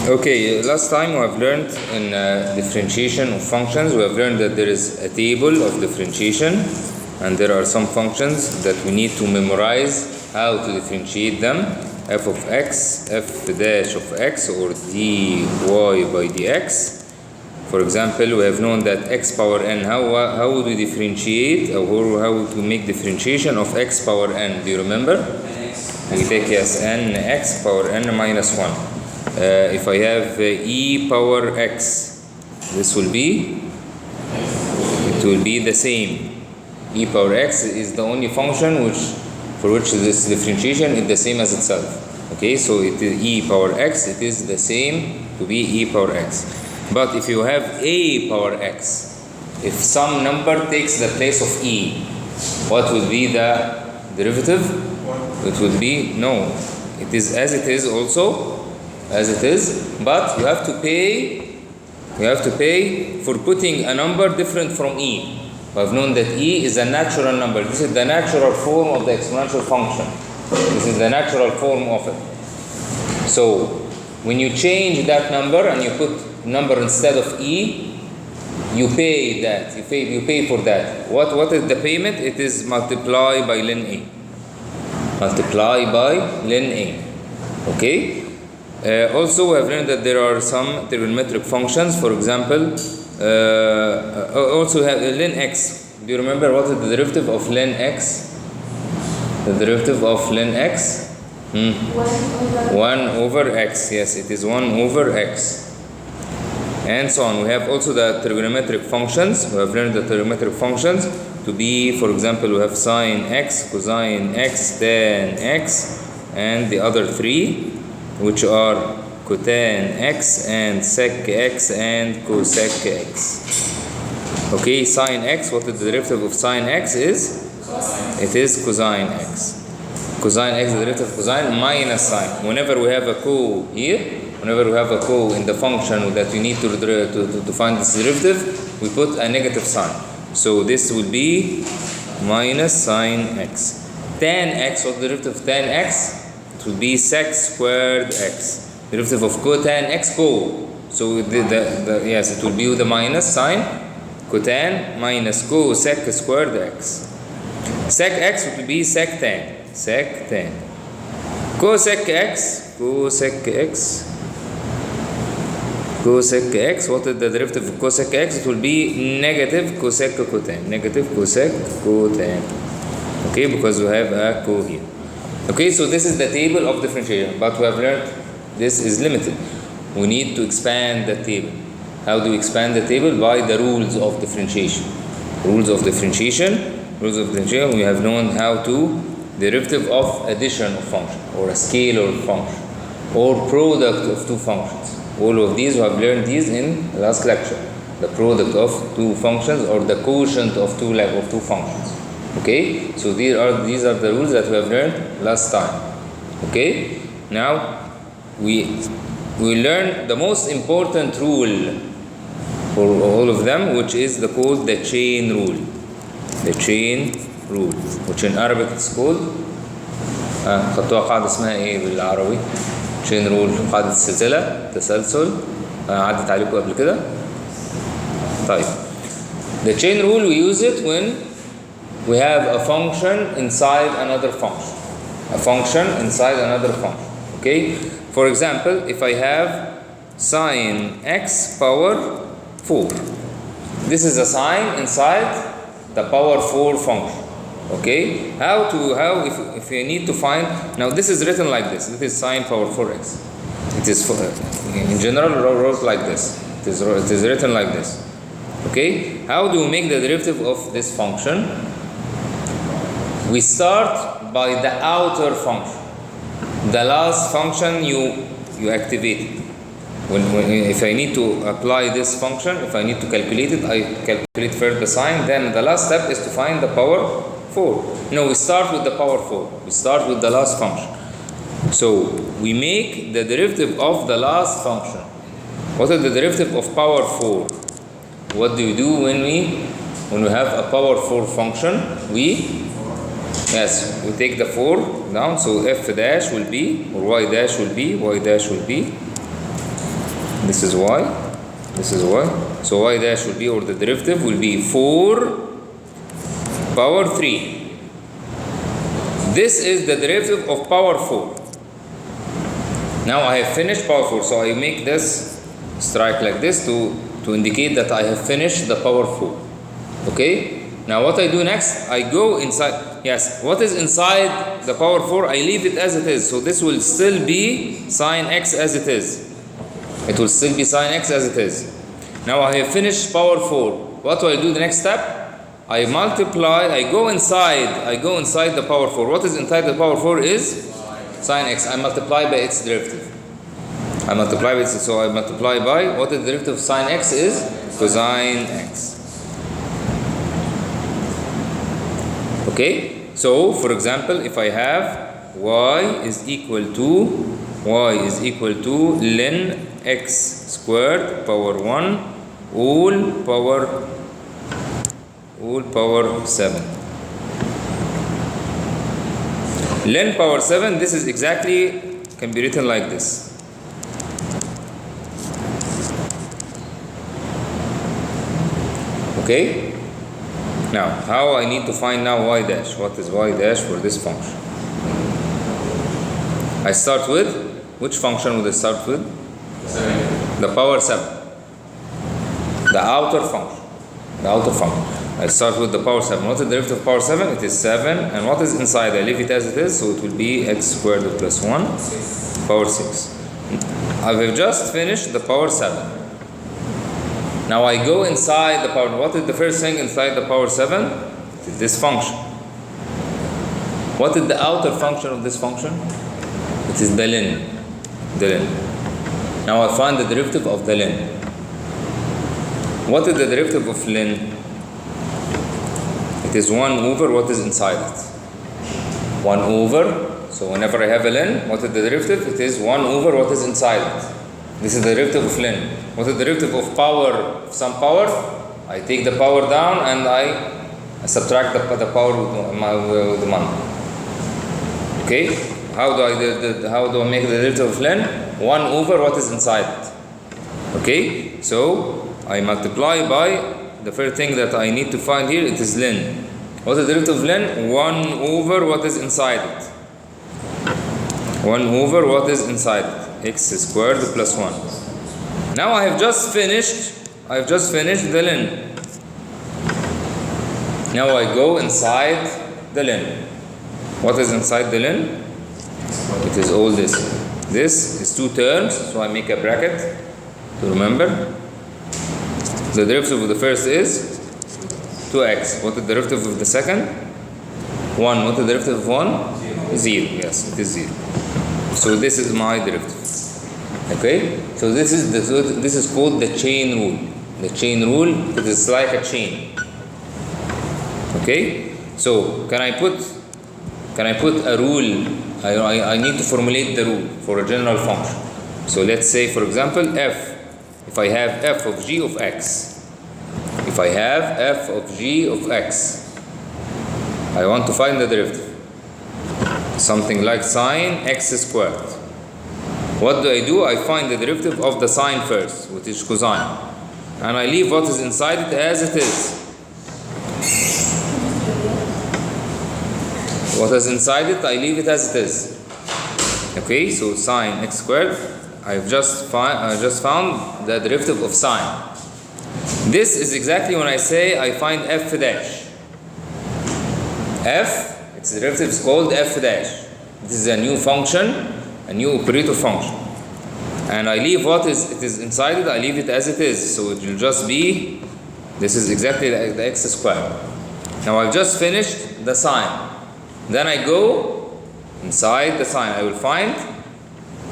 Okay, last time we have learned in differentiation of functions, we have learned that there is a table of differentiation and there are some functions that we need to memorize how to differentiate them. F of x, f dash of x, or dy by dx. For example, we have known that x power n, how would we differentiate, or how would we make differentiation of x power n? Do you remember? We take yes, n x power n minus 1. If I have e power x, this will be, it will be the same. E power x is the only function for which this differentiation is the same as itself. Okay, so it is e power x, it is the same to be e power x. But if you have a power x, if some number takes the place of e, what would be the derivative? It would be, no, it is as it is also, as it is, but you have to pay for putting a number different from e. We have known that e is a natural number. This is the natural form of the exponential function. This is the natural form of it. So when you change that number and you put number instead of e, you pay that. You pay for that. What is the payment? It is multiply by ln a. Multiply by ln a. Okay. Also, we have learned that there are some trigonometric functions. For example, also have ln x. Do you remember what is the derivative of ln x? The derivative of ln x? 1 over x. Yes, it is 1 over x. And so on. We have also the trigonometric functions. We have learned the trigonometric functions to be, for example, we have sine x, cosine x, tan x, and the other three, which are cotan x and sec x and cosec x. Okay, sine x, what is the derivative of sine x is? It is cosine x. Cosine x, the derivative of cosine minus sine. Whenever we have a co here, whenever we have a co in the function that we need to find this derivative, we put a negative sign. So this will be minus sine x. Tan x, what is the derivative of tan x? It will be sec squared x. Derivative of cotan x, co. So yes, it will be the minus sign. Cotan minus cosec squared x. Sec x will be sec tan. Sec tan. Cosec x. Cosec x. Cosec x. What is the derivative of cosec x? It will be negative cosec cotan. Negative cosec cotan. Okay, because we have a co here. Okay, so this is the table of differentiation, but we have learned this is limited. We need to expand the table. How do we expand the table? By the rules of differentiation. Rules of differentiation. Rules of differentiation, we have known how to derivative of addition of function, or a scalar function, or product of two functions. All of these, we have learned these in the last lecture. The product of two functions, or the quotient of two functions. Okay, so these are the rules that we have learned last time. Okay, now we learn the most important rule for all of them, which is called the chain rule. The chain rule, which in Arabic it's called خدتوها قاعدة اسمها ايه بالعربي؟ chain rule، قاعدة السلسلة، تسلسل، عدت عليكم قبل كده؟ طيب. The chain rule, we use it when we have a function inside another function. A function inside another function. Okay? For example, if I have sine x power 4. This is a sine inside the power 4 function. Okay? If you need to find, now this is written like this. This is sine power 4x. It is, in general, wrote like this. It is written like this. Okay? How do we make the derivative of this function? We start by the outer function. The last function you activate. If I need to apply this function, if I need to calculate it, I calculate first the sign, then the last step is to find the power 4. No, we start with the power 4. We start with the last function. So we make the derivative of the last function. What is the derivative of power 4? What do you do when we have a power 4 function? We take the 4 down, so f dash will be, or y dash will be This is y. This is y. So y dash will be, or the derivative will be 4 power 3. This is the derivative of power 4. Now I have finished power 4. So I make this strike like this to indicate that I have finished the power 4. Okay? Now what I do next, I go inside. Yes, what is inside the power 4? I leave it as it is. So this will still be sine x as it is. It will still be sine x as it is. Now I have finished power 4. What do I do the next step? I multiply, I go inside the power 4. What is inside the power 4 is sine x. I multiply by its derivative. So I multiply by, what is the derivative of sine x is cosine x. Okay, so for example, if I have y is equal to ln x squared power 1 all power 7. Ln power 7, this is exactly, can be written like this. Okay? Now, how I need to find now y dash? What is y dash for this function? I start with, which function would I start with? 7. The power 7. The outer function. I start with the power 7. What is the derivative of power 7? It is 7. And what is inside? I leave it as it is, so it will be x squared plus 1 power 6. I have just finished the power 7. Now I go inside the power. What is the first thing inside the power 7? It is this function. What is the outer function of this function? It is the ln. Now I find the derivative of the ln. What is the derivative of ln? It is 1 over what is inside it. 1 over. So whenever I have a ln, what is the derivative? It is 1 over what is inside it. This is the derivative of ln. What is the derivative of power? Of some power? I take the power down and I subtract the power with the 1. Okay? How do I make the derivative of ln? 1 over what is inside it. Okay? So I multiply by the first thing that I need to find here. It is ln. What is the derivative of ln? 1 over what is inside it. 1 over what is inside it. X squared plus 1. Now I have just finished the ln. Now I go inside the ln. What is inside the ln? It is all this. This is 2 terms, so I make a bracket to remember. The derivative of the first is 2x. What is the derivative of the second? 1. What is the derivative of 1? 0. Yes, it is 0. So this is my derivative. Okay? So this is called the chain rule. The chain rule, it is like a chain. Okay? So can I put a rule? I need to formulate the rule for a general function. So let's say, for example, if I have f of g of x. If I have f of g of x, I want to find the derivative. Something like sine x squared. What do? I find the derivative of the sine first, which is cosine. And I leave what is inside it as it is. What is inside it, I leave it as it is. Okay, so sine x squared, I just found the derivative of sine. This is exactly when I say I find f dash. Its derivative is called f dash. This is a new function, a new operator function. And I leave it is inside it, I leave it as it is. So it will just be, this is exactly the x squared. Now I've just finished the sine. Then I go inside the sine. I will find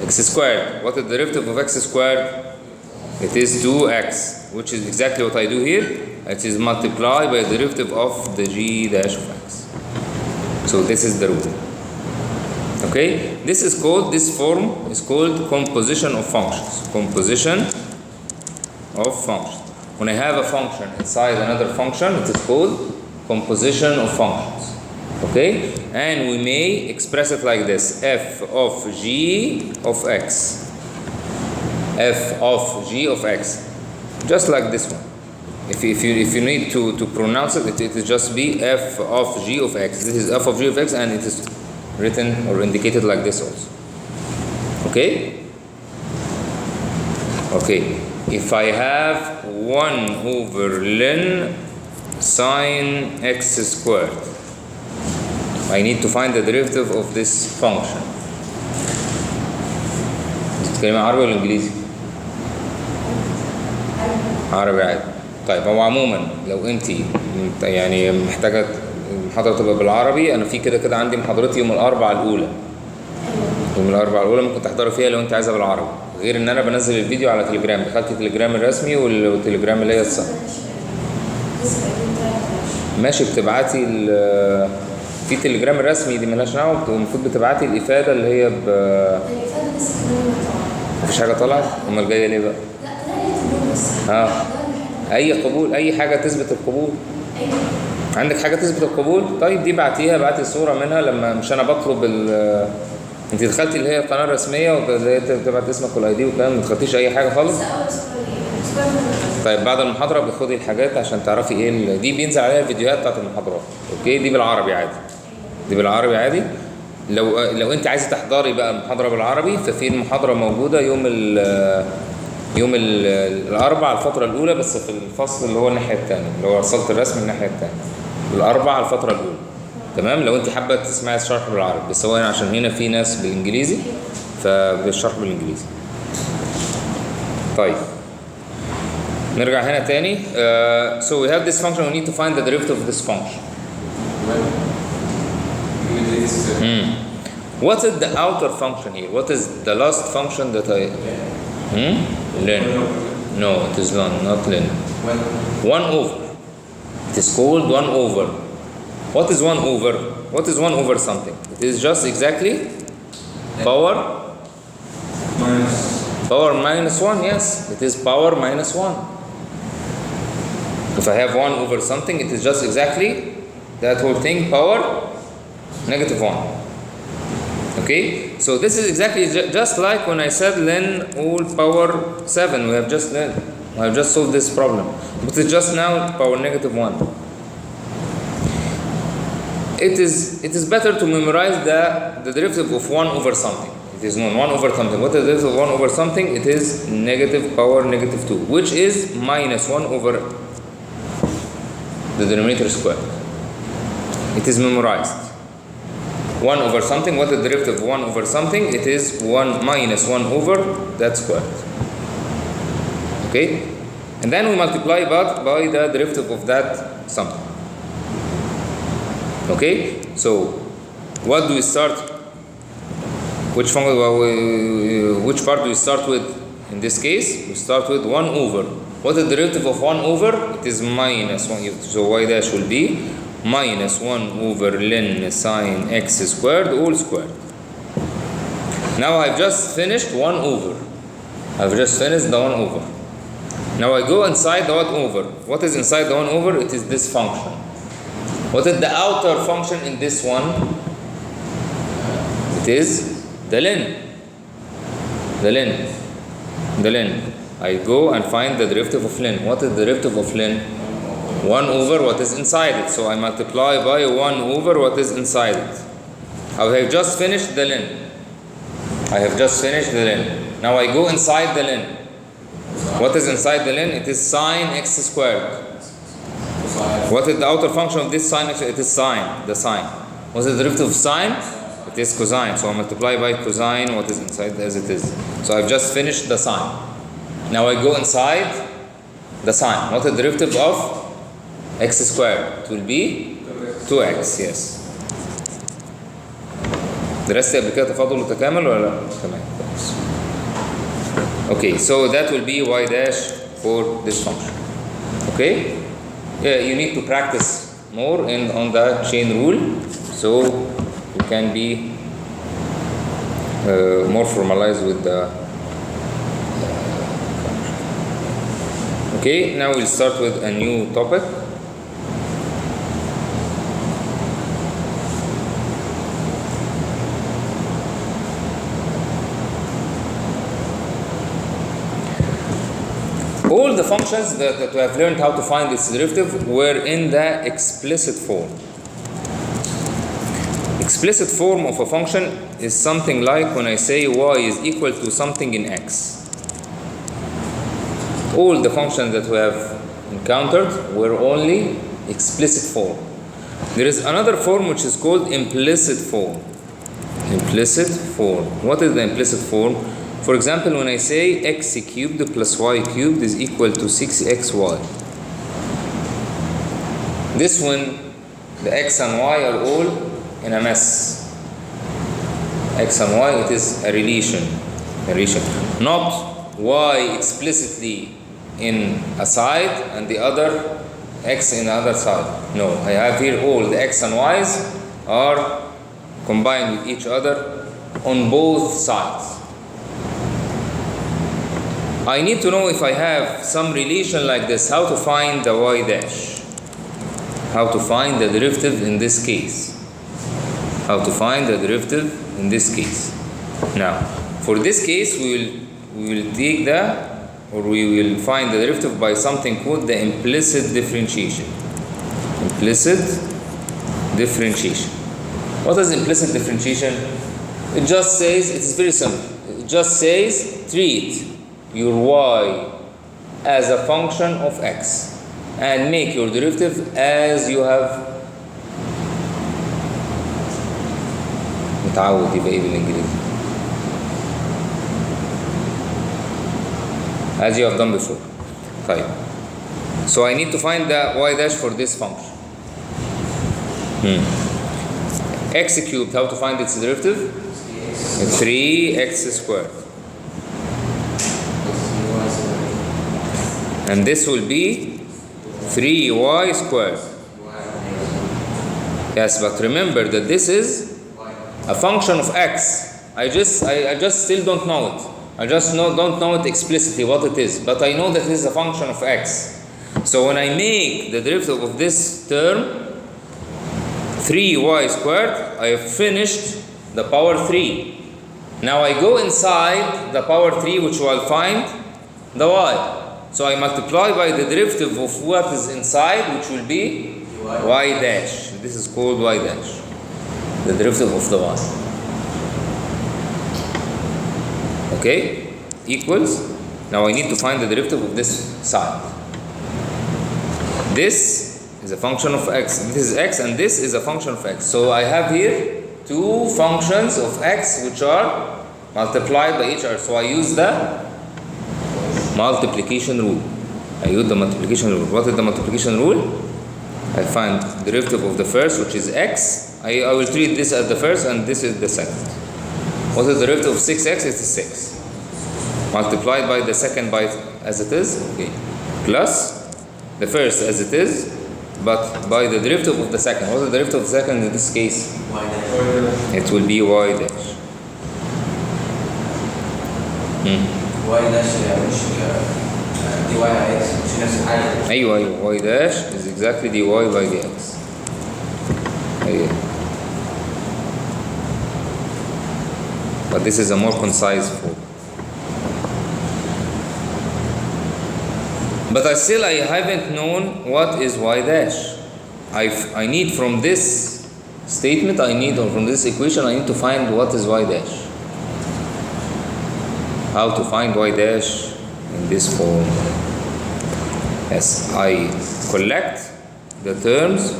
x squared. What is the derivative of x squared? It is 2x, which is exactly what I do here. It is multiplied by the derivative of the g dash of x. So this is the rule. Okay? This form is called composition of functions. Composition of functions. When I have a function inside another function, it is called composition of functions. Okay? And we may express it like this: f of g of x. f of g of x, just like this one. If you need to pronounce it, it will just be f of g of x. This is f of g of x, and it is written or indicated like this also. Okay? Okay. If I have 1 over ln sine x squared, I need to find the derivative of this function. بتتكلمي عربي ولا انجليزي؟ عربي عادي. طيب هو عموما لو انت يعني محتاجه المحاضره تبقى بالعربي، انا في كده عندي محاضرتي يوم الاربعاء الاولى. يوم الاربعاء الاولى ممكن تحضري فيها لو انت عايزه بالعربي، غير ان انا بنزل الفيديو على تليجرام. دخلت التليجرام الرسمي والتليجرام اللي هي ماشي. بتبعتي في تليجرام الرسمي دي ملهاش دعوه، المفروض بتبعتي الافاده اللي هي الافاده لسه مفيش حاجه طلعت. امال جايه ليه بقى؟ لا اي قبول، اي حاجه تثبت القبول. عندك حاجه تثبت القبول؟ طيب دي بعتيها، بعتي صوره منها. لما مش انا بطلب انت دخلتي اللي هي القناه الرسميه واللي هي بتبعت اسمك والاي دي والكلام، ما دخلتيش اي حاجه خالص. طيب بعد المحاضره بتاخدي الحاجات عشان تعرفي ايه دي بينزل عليها الفيديوهات بتاعت المحاضرات. اوكي؟ دي بالعربي عادي، دي بالعربي عادي. لو انت عايزه تحضري بقى المحاضره بالعربي، ففي المحاضره موجوده يوم الاربعاء الفتره الاولى، بس في الفصل اللي هو الناحيه الثانيه، اللي هو وصلت الرسم الناحيه الثانيه. الاربعاء الفتره الاولى. تمام؟ لو انت حابه تسمعي الشرح بالعربي، بس هو عشان هنا في ناس بالانجليزي فبالشرح بالانجليزي. طيب نرجع هنا تاني. So we have this function, we need to find the derivative of this function. What is the outer function here? What is the last function that I... Ln. No, it is not ln. 1 over. It is called 1 over. What is 1 over? What is 1 over something? It is just exactly power minus 1. Yes, it is power minus 1. If I have 1 over something, it is just exactly that whole thing, power negative 1. Okay? So this is exactly just like when I said ln all power 7. We have just solved this problem. But it's just now power negative 1. It is better to memorize the derivative of 1 over something. It is known 1 over something. What is the derivative of 1 over something? It is negative power negative 2, which is minus 1 over the denominator square. It is memorized. 1 over something. What is the derivative of 1 over something? It is 1 minus 1 over that square. Okay? And then we multiply by the derivative of that something. Okay? So what do we start? Which part do we start with? In this case, we start with 1 over. What is the derivative of 1 over? It is minus 1. So y dash will be minus 1 over ln sine x squared all squared. Now I've just finished 1 over. I've just finished the 1 over. Now I go inside the 1 over. What is inside the 1 over? It is this function. What is the outer function in this one? It is the ln. The ln. I go and find the derivative of ln. What is the derivative of ln? 1 over what is inside it. So I multiply by 1 over what is inside it. I have just finished the ln. Now I go inside the ln. What is inside the ln? It is sine x squared. What is the outer function of this sine? It is sine, the sine. What is the derivative of sine? It is cosine. So I multiply by cosine what is inside as it is. So I've just finished the sine. Now I go inside the sine. What is the derivative of x squared? It will be 2x. Yes. درست قبل كده تفاضل وتكامل ولا لا؟ تمام. Okay, so that will be y dash for this function. Okay? Yeah, you need to practice more on the chain rule, so you can be more formalized with the. Okay, now we'll start with a new topic. All the functions that we have learned how to find its derivative were in the explicit form. Explicit form of a function is something like when I say y is equal to something in x. All the functions that we have encountered were only explicit form. There is another form which is called implicit form. Implicit form. What is the implicit form? For example, when I say x cubed plus y cubed is equal to 6xy. This one, the x and y are all in a mess. X and y, it is a relation. Not y explicitly in a side and the other x in the other side. No, I have here all the x and y's are combined with each other on both sides. I need to know if I have some relation like this, how to find the y dash. How to find the derivative in this case. How to find the derivative in this case. Now, for this case, we will take we will find the derivative by something called the implicit differentiation. Implicit differentiation. What is implicit differentiation? It just says, it is very simple. It just says, treat your y as a function of x and make your derivative as you have متعود يبقى ايه بالانجليزي as you have done before. طيب. So I need to find the y dash for this function. X cubed, how to find its derivative? 3x squared. And this will be 3y squared. Yes, but remember that this is a function of x. I just still don't know it. I just don't know it explicitly what it is, but I know that it is a function of x. So when I make the derivative of this term 3y squared, I have finished the power 3. Now I go inside the power 3, which will find the y. So I multiply by the derivative of what is inside, which will be y dash. This is called y dash, the derivative of the y. Okay? Equals. Now I need to find the derivative of this side. This is a function of x. This is x and this is a function of x. So I have here two functions of x which are multiplied by each other. So I use the multiplication rule. What is the multiplication rule? I find the derivative of the first, which is x. I will treat this as the first and this is the second. What is the derivative of 6x? It is 6. Multiplied by the second by as it is, okay. Plus the first as it is, but by the derivative of the second. What is the derivative of the second in this case? y dash. It will be y dash. y dash مش دي y على x مش نفس الحاجة. أيوة y dash is exactly dy by dx. أيوة. But this is a more concise form. But I haven't known what is y dash. I need from this statement, or from this equation, I need to find what is y dash. How to find y dash in this form? Yes, I collect the terms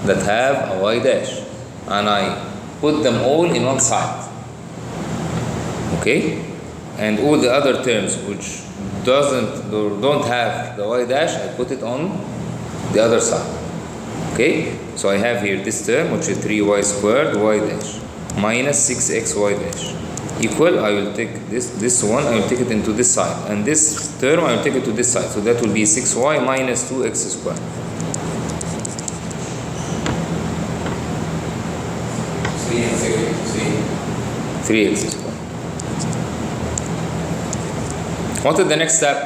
that have a y dash and I put them all in one side. Okay? And all the other terms which don't have the y dash, I put it on the other side. Okay? So I have here this term, which is 3y squared y dash minus 6xy dash equal, I will take this one, I will take it into this side, and this term I will take it to this side. So that will be 6y minus 2x squared. 3x squared. What is the next step?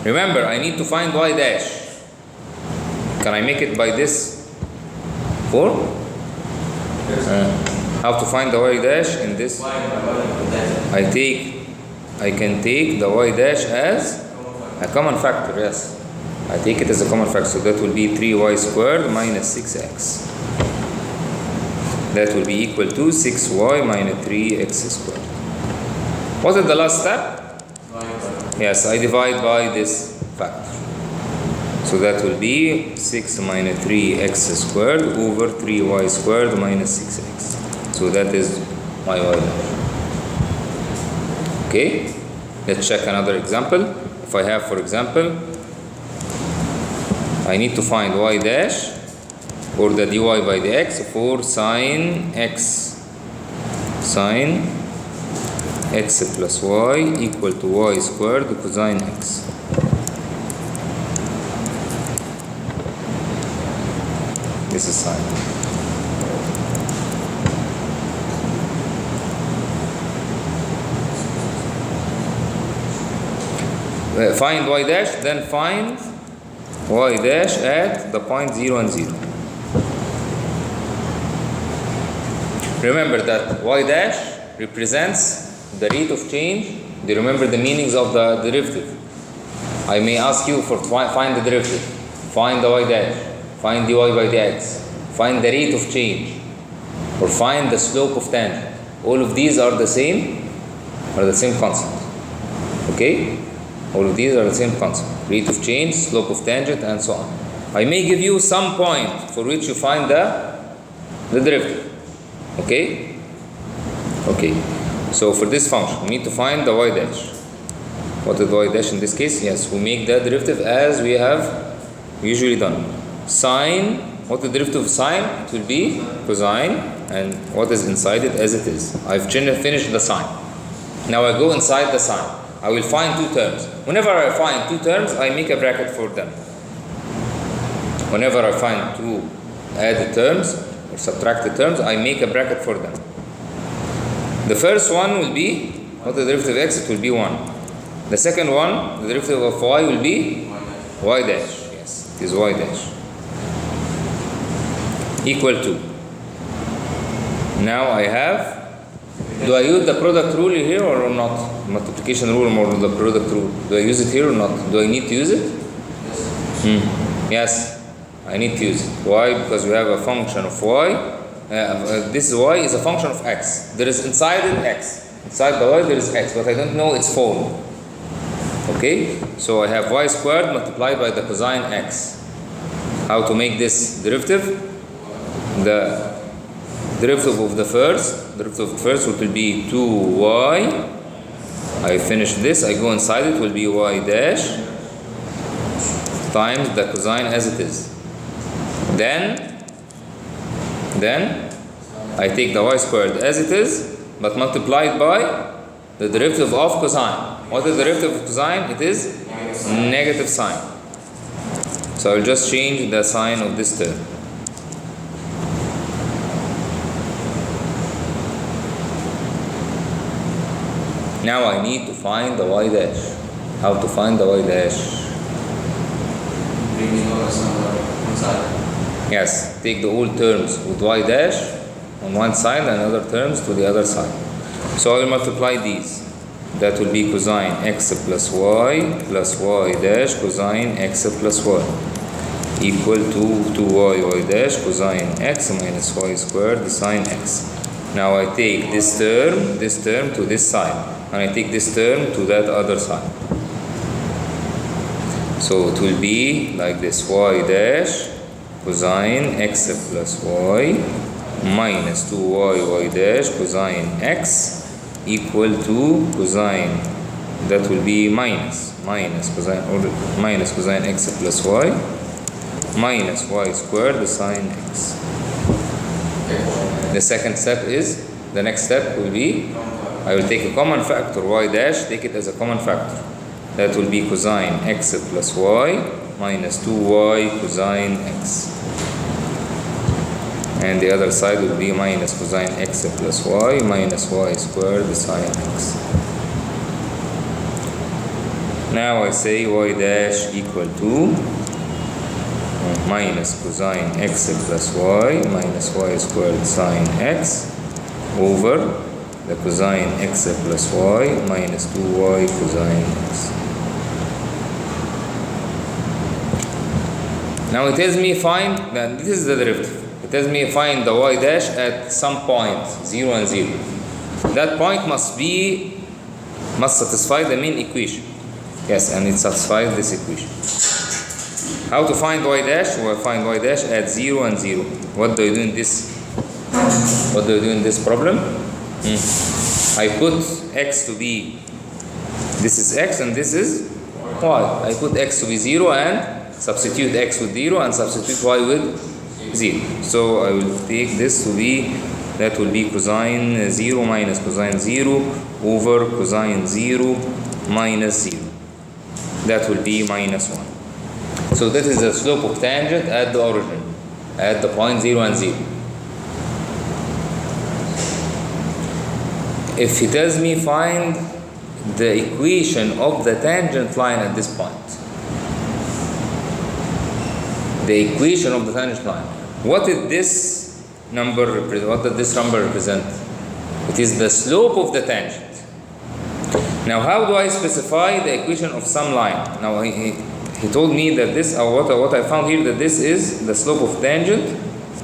Remember, I need to find y dash. Can I make it by this form? How to find the y dash in this? I take I can take the y dash as a common factor, yes. I take it as a common factor, so that will be 3y squared minus 6x. That will be equal to 6y minus 3x squared. What is the last step? Yes, I divide by this factor. So that will be 6 minus 3x squared over 3y squared minus 6x. So that is my y dash. Okay, let's check another example. If I have, for example, I need to find y dash or the dy by dx for sine x. Sine x plus y equal to y squared cosine x. This is sine. Find y dash, then find y dash at the point 0 and 0. Remember that y dash represents the rate of change. Do you remember the meanings of the derivative? I may ask you for find the derivative, find the y dash, find dy by dx, find the rate of change, or find the slope of tangent. All of these are the same concept. Okay? All of these are the same concept. Rate of change, slope of tangent, and so on. I may give you some point for which you find the derivative. Okay? Okay. So for this function, we need to find the y dash. What is y dash in this case? Yes, we make the derivative as we have usually done. Sine, what is the derivative of sine? It will be cosine, and what is inside it as it is. I've finished the sine. Now I go inside the sine. I will find two terms. Whenever I find two terms, I make a bracket for them. Whenever I find two added terms or subtracted terms, I make a bracket for them. The first one will be, what the derivative of x? It will be 1. The second one, the derivative of y will be y dash. Yes, it is y dash. Equal to. Now I have, do I use the product rule here or not? Multiplication rule or the product rule. Do I use it here or not? Do I need to use it? Yes, I need to use it. Why? Because we have a function of y. This y is a function of x. There is inside it x. Inside the y there is x, but I don't know its form. Okay? So I have y squared multiplied by the cosine x. How to make this derivative? The derivative of the first will be 2y. I finish this, I go inside it, will be y dash times the cosine as it is. Then I take the y squared as it is, but multiplied by the derivative of cosine. What is the derivative of cosine? It is negative sine. So I will just change the sign of this term. Now I need to find the y dash. How to find the y dash? Yes, take the old terms with y dash on one side and other terms to the other side. So I will multiply these. That will be cosine x plus y dash cosine x plus y equal to 2y dash cosine x minus y squared sine x. Now I take this term to this side, and I take this term to that other side. So it will be like this: y dash cosine x plus y minus 2y dash cosine x equal to cosine, that will be minus cosine x plus y minus y squared sine x. The second step is, the next step will be, I will take a common factor, y dash, take it as a common factor. That will be cosine x plus y minus 2y cosine x. And the other side will be minus cosine x plus y minus y squared sine x. Now I say y dash equal to minus cosine x plus y minus y squared sine x over the cosine x plus y minus 2y cosine x. Now it tells me find that this is the derivative. It tells me find the y dash at some point 0 and 0. That point must satisfy the main equation. Yes, and it satisfies this equation. How to find y dash? We'll find y dash at 0 and 0. What do you do in this? What do you do in this problem? I put x to be, this is x and this is y. I put x to be 0 and substitute x with 0 and substitute y with 0. So I will take this to be, that will be cosine 0 minus cosine 0 over cosine 0 minus 0. That will be minus 1. So that is the slope of tangent at the origin, at the point 0 and 0. If he tells me find the equation of the tangent line at this point, the equation of the tangent line, what did this number represent? What did this number represent? It is the slope of the tangent. Now how do I specify the equation of some line? Now he told me that this, or what I found here, that this is the slope of tangent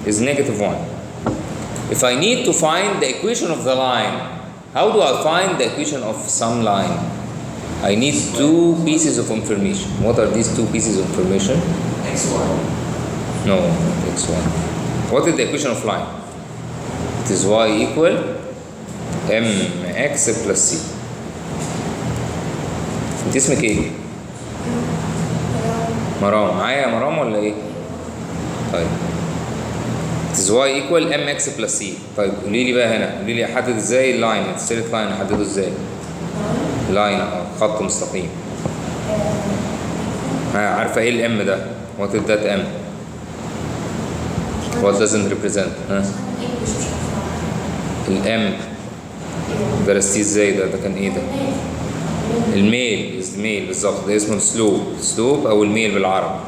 is negative 1. If I need to find the equation of the line, how do I find the equation of some line? I need two pieces of information. What are these two pieces of information? x1. No, not x1. What is the equation of line? It is y equal mx plus c. انت اسمك ايه؟ مرام. معايا يا مرام ولا ايه؟ طيب. It is y equal mx plus c. طيب قولي لي بقى هنا، قولي لي احدد ازاي اللاين، الستريت لاين احدده ازاي؟ لاين خط مستقيم. عارفه ايه الام ده؟ What is that m? What doesn't represent؟ الام درستيه ازاي ده؟ ده كان ايه ده؟ الميل، الميل بالظبط، ده اسمه السلوب، السلوب او الميل بالعربي.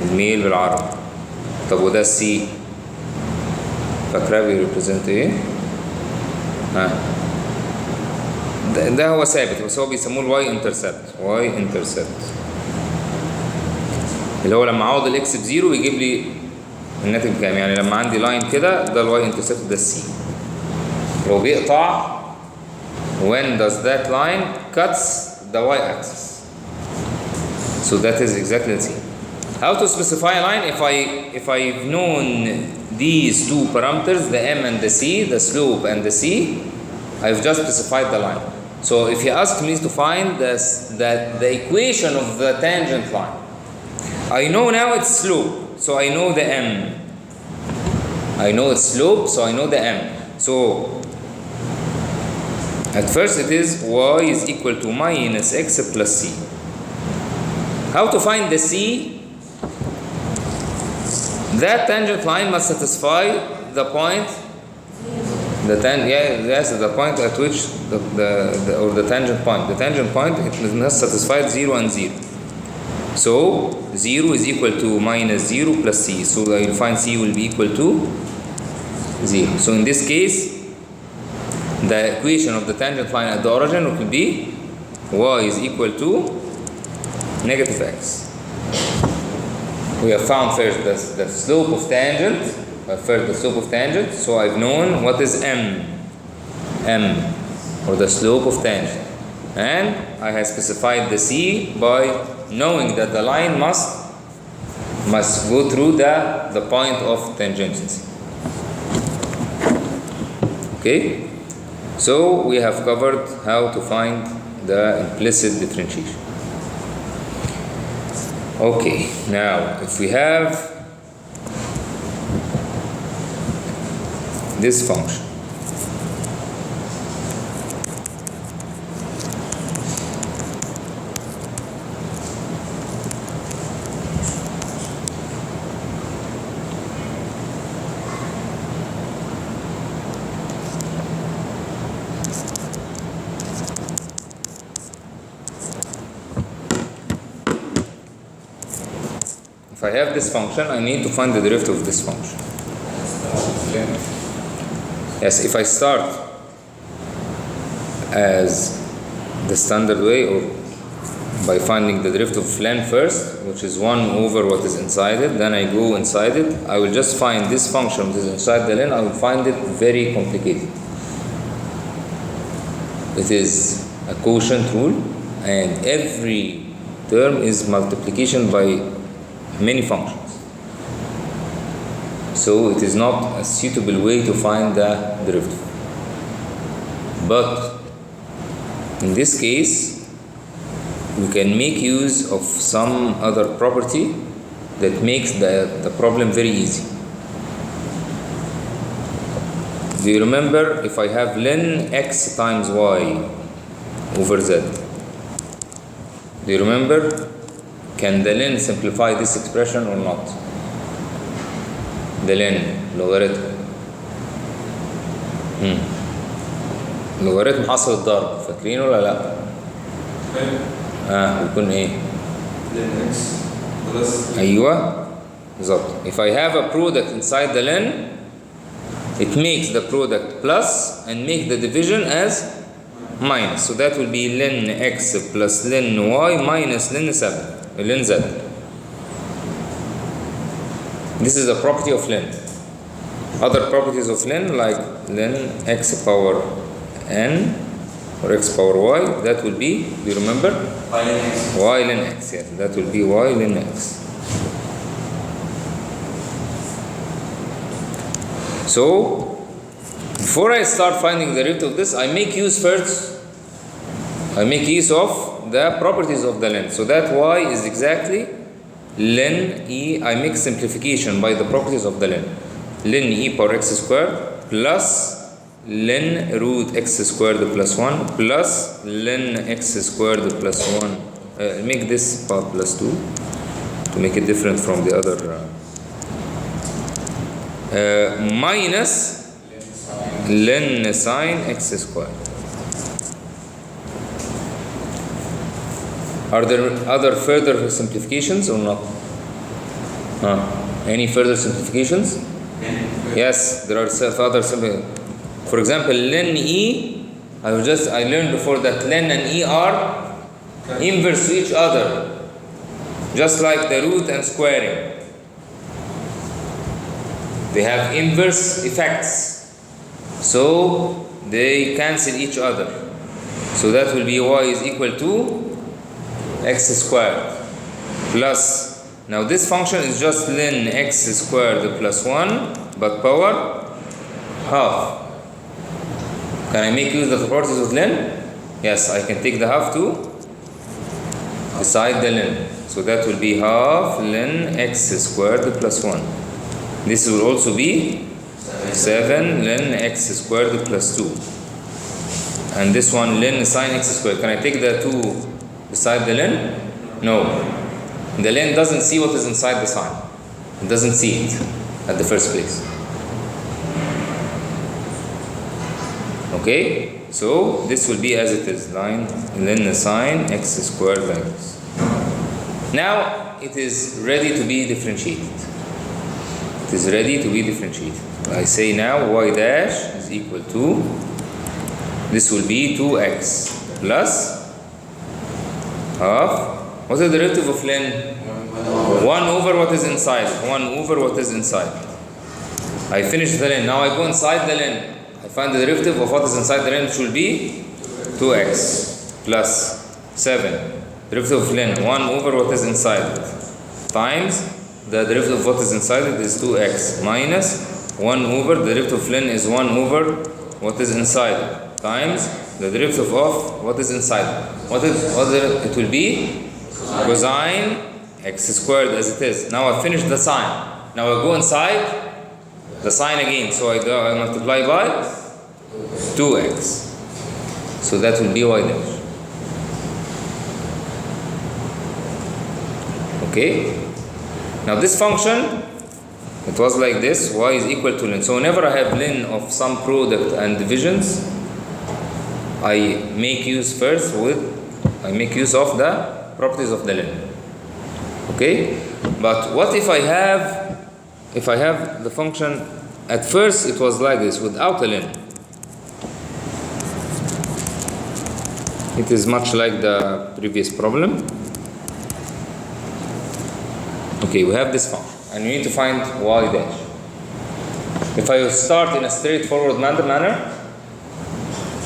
الميل بالعربي. طب وده السي؟ فاكراه بيريبريزنت ايه؟ ده هو ثابت، بس هو بيسموه الواي انترسبت. واي انترسبت اللي هو لما اعوض الاكس بزيرو يجيب لي الناتج كام. يعني لما عندي لاين كده ده الواي انترسبت، ده السي. لو بيقطع when does that line cuts the y-axis. So that is exactly the same. How to specify a line? If I've known these two parameters, the m and the c, the slope and the c, I've just specified the line. So if he asks me to find the equation of the tangent line, I know now its slope, so I know the m. I know its slope, so I know the m. So at first it is y is equal to minus x plus c. How to find the c? That tangent line must satisfy the point, the point at which the tangent point. The tangent point, it must satisfy 0 and 0. So 0 is equal to minus 0 plus c. So I will find c will be equal to 0. So in this case, the equation of the tangent line at the origin will be y is equal to negative x. We have found first the slope of tangent, so I've known what is m, or the slope of tangent, and I have specified the c by knowing that the line must go through the point of tangency. Okay, so we have covered how to find the implicit differentiation. Okay, now if we have this function, if I have this function, I need to find the derivative of this function. Okay. Yes, if I start as the standard way, or by finding the derivative of ln first, which is 1 over what is inside it. Then I go inside it. I will just find this function which is inside the ln. I will find it very complicated. It is a quotient rule, and every term is multiplication by many functions. So it is not a suitable way to find the derivative. But in this case, we can make use of some other property that makes the problem very easy. Do you remember if I have ln x times y over z? Do you remember? Can the ln simplify this expression or not? The ln logarithm. لوغاريتم حاصل الضرب فاكرينه ولا لا؟ بيكون ايه؟ ln x plus ايوه بالظبط. If I have a product inside the ln, it makes the product plus and make the division as minus. So that will be ln x plus ln y minus ln 7, ln z. This is a property of ln. Other properties of ln, like ln x power n or x power y, that will be, do you remember? y ln x. Y ln x, yes, that will be y ln x. So, before I start finding the derivative of this, I make use of the properties of the ln. So that y is exactly ln e, I make simplification by the properties of the ln. Ln e power x squared plus ln root x squared plus 1 plus ln x squared plus 1. Make this part plus 2 to make it different from the other. Minus ln sine x squared. Are there other further simplifications or not? Any further simplifications? Yes, there are other simplifications. For example, ln e, I learned before that ln and e are inverse to each other, just like the root and squaring. They have inverse effects, so they cancel each other. So that will be y is equal to x squared plus, now this function is just ln x squared plus 1, but power half. Can I make use of the properties of ln? Yes, I can take the half to beside the ln. So that will be half ln x squared plus 1. This will also be 7 ln x squared plus 2. And this one ln sine x squared. Can I take the 2 beside the ln? No. The ln doesn't see what is inside the sine. It doesn't see it at the first place. Okay? So this will be as it is. Line ln sine x squared like this. Now it is ready to be differentiated. It is ready to be differentiated. I say now y dash is equal to, this will be 2x plus half, what's the derivative of ln? 1 over what is inside. 1 over what is inside. I finish the ln. Now I go inside the ln. I find the derivative of what is inside the ln, which will be 2x plus 7. Derivative of ln, 1 over what is inside it, times the derivative of what is inside it is 2x minus 1 over, the derivative of ln is 1 over what is inside it, times the derivative of what is inside it. It will be cosine x squared as it is. Now I finish the sine. Now I go inside the sine again. So I multiply by 2x. So that will be y dash. Okay? Now this function, it was like this, y is equal to ln. So whenever I have ln of some product and divisions, I make use of the properties of the ln. Okay? But what if I have the function, at first it was like this, without a ln. It is much like the previous problem. Okay, we have this function, and we need to find y dash. If I start in a straightforward manner,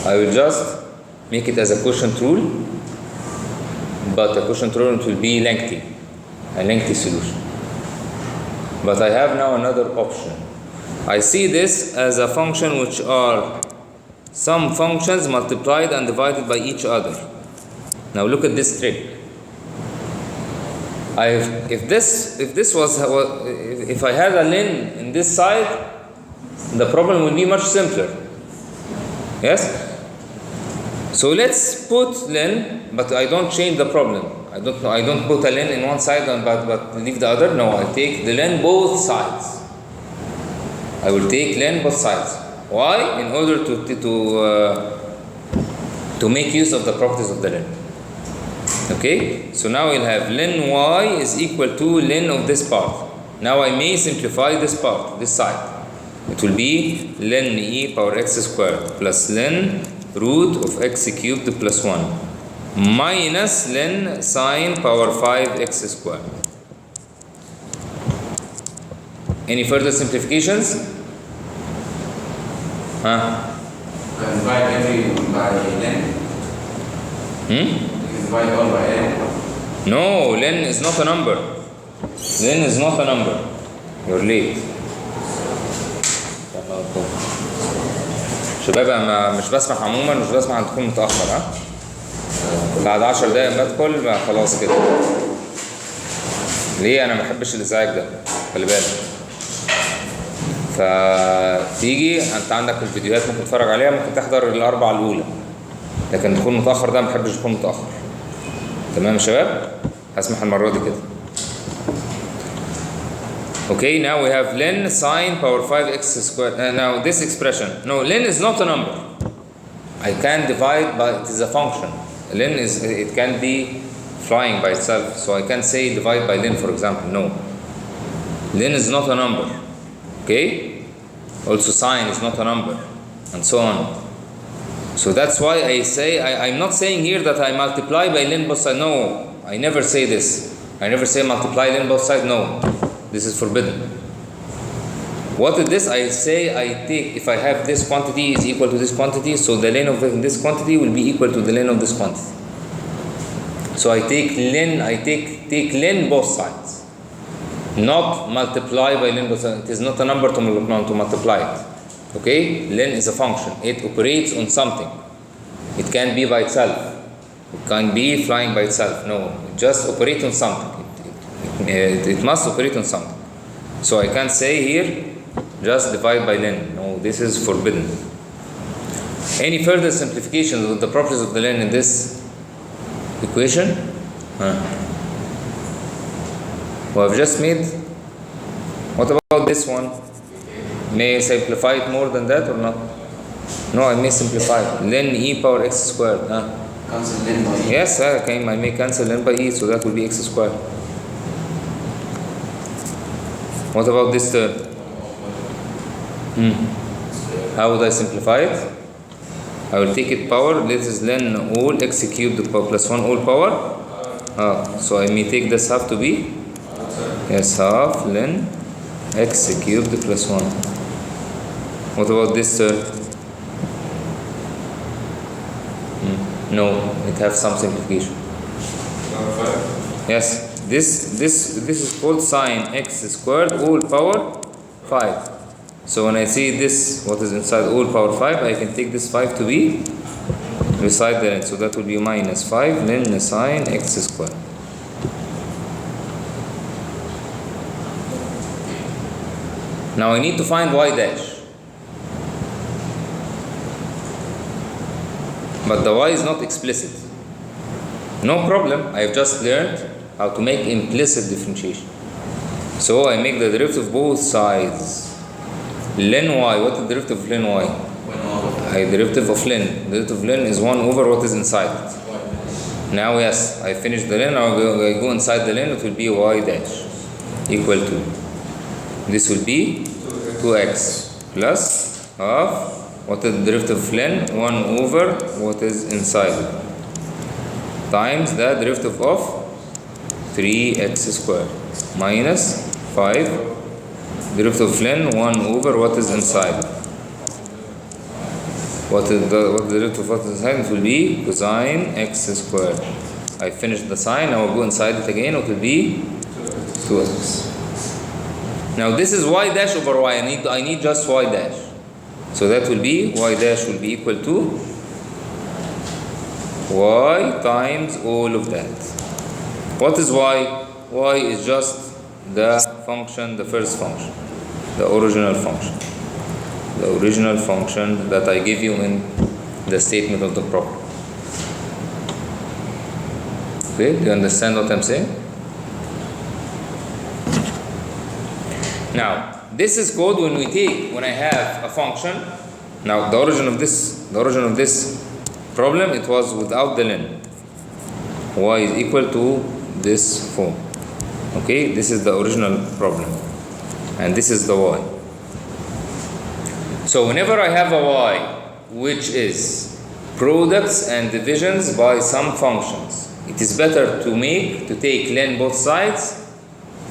I will just make it as a quotient rule, but a quotient rule will be lengthy, a lengthy solution. But I have now another option. I see this as a function which are some functions multiplied and divided by each other. Now look at this trick. If I had a ln in this side, the problem will be much simpler. Yes? So let's put ln, but I don't change the problem. I don't put a ln in one side but leave the other. No, I take the ln both sides. I will take ln both sides. Why? In order to make use of the properties of the ln. Okay? So now we'll have ln y is equal to ln of this part. Now I may simplify this part, this side. It will be ln e power x squared plus ln root of x cubed plus 1 minus ln sine power 5x squared. Any further simplifications? You can divide every by ln. You can divide all by ln. No, ln is not a number. Ln is not a number. You're late. شباب انا مش بسمح عموما، مش بسمح ان تكون متاخر. ها بعد 10 دقايق بدخل بقى خلاص كده. ليه؟ انا ما بحبش الازعاج ده، خلي بالك. فتيجي انت عندك الفيديوهات ممكن تتفرج عليها، ممكن تحضر الاربعه الاولى، لكن تكون متاخر ده ما بحبش تكون متاخر. تمام يا شباب؟ هسمح المره دي كده. Okay, now we have ln sine power 5x squared. Now this expression, no, ln is not a number. I can divide, but it is a function. Ln is, it can be flying by itself, so I can say divide by ln, for example. No, ln is not a number. Okay, also sine is not a number, and so on. So that's why I say I'm not saying here that I multiply by ln both sides. No, I never say this. I never say multiply ln both sides. No. This is forbidden. What is this? I say I take, if I have this quantity is equal to this quantity, so the ln of this quantity will be equal to the ln of this quantity. So I take ln, take ln both sides, not multiply by ln both sides. It is not a number to multiply it. Okay? Ln is a function. It operates on something. It can be by itself. It can be flying by itself. No, it just operate on something. It must operate on something. So I can't say here just divide by ln. No, this is forbidden. Any further simplifications of the properties of the ln in this equation? We have just made. What about this one? May I simplify it more than that or not? No, I may simplify it. Ln e power x squared. Cancel ln by e. Yes, I may cancel ln by e, so that will be x squared. What about this term? How would I simplify it? I will take it power. This is ln all x cubed plus 1 all power. So I may take this half to be? Yes, half ln x cubed plus 1. What about this term? No, it has some simplification. Yes. This is called sine x squared all power 5. So when I see this, what is inside all power 5, I can take this 5 to be beside the ln. So that will be minus 5 ln sine x squared. Now I need to find y dash. But the y is not explicit. No problem, I have just learned how to make implicit differentiation. So I make the derivative of both sides. Ln y, what is the derivative of ln y? Derivative of ln. The derivative of ln is 1 over what is inside it. Now yes, I finished the ln, now I go inside the ln, it will be y dash equal to. This will be 2x plus half, what is the derivative of ln? 1 over what is inside it. times the derivative of 3x squared minus 5 derivative of ln 1 over what is inside. What the derivative of what is inside? It will be cosine x squared. I finished the sign, now I'll go inside it again, it will be 2x. Now this is y dash over y, I need just y dash. So that will be, y dash will be equal to y times all of that. What is y? Y is just the function, the first function, the original function. The original function that I give you in the statement of the problem. Okay, do you understand what I'm saying? Now, this is called when I have a function. Now, the origin of this problem, it was without the ln. Y is equal to this form. Okay, this is the original problem, and this is the y. So whenever I have a y which is products and divisions by some functions, it is better to take ln both sides,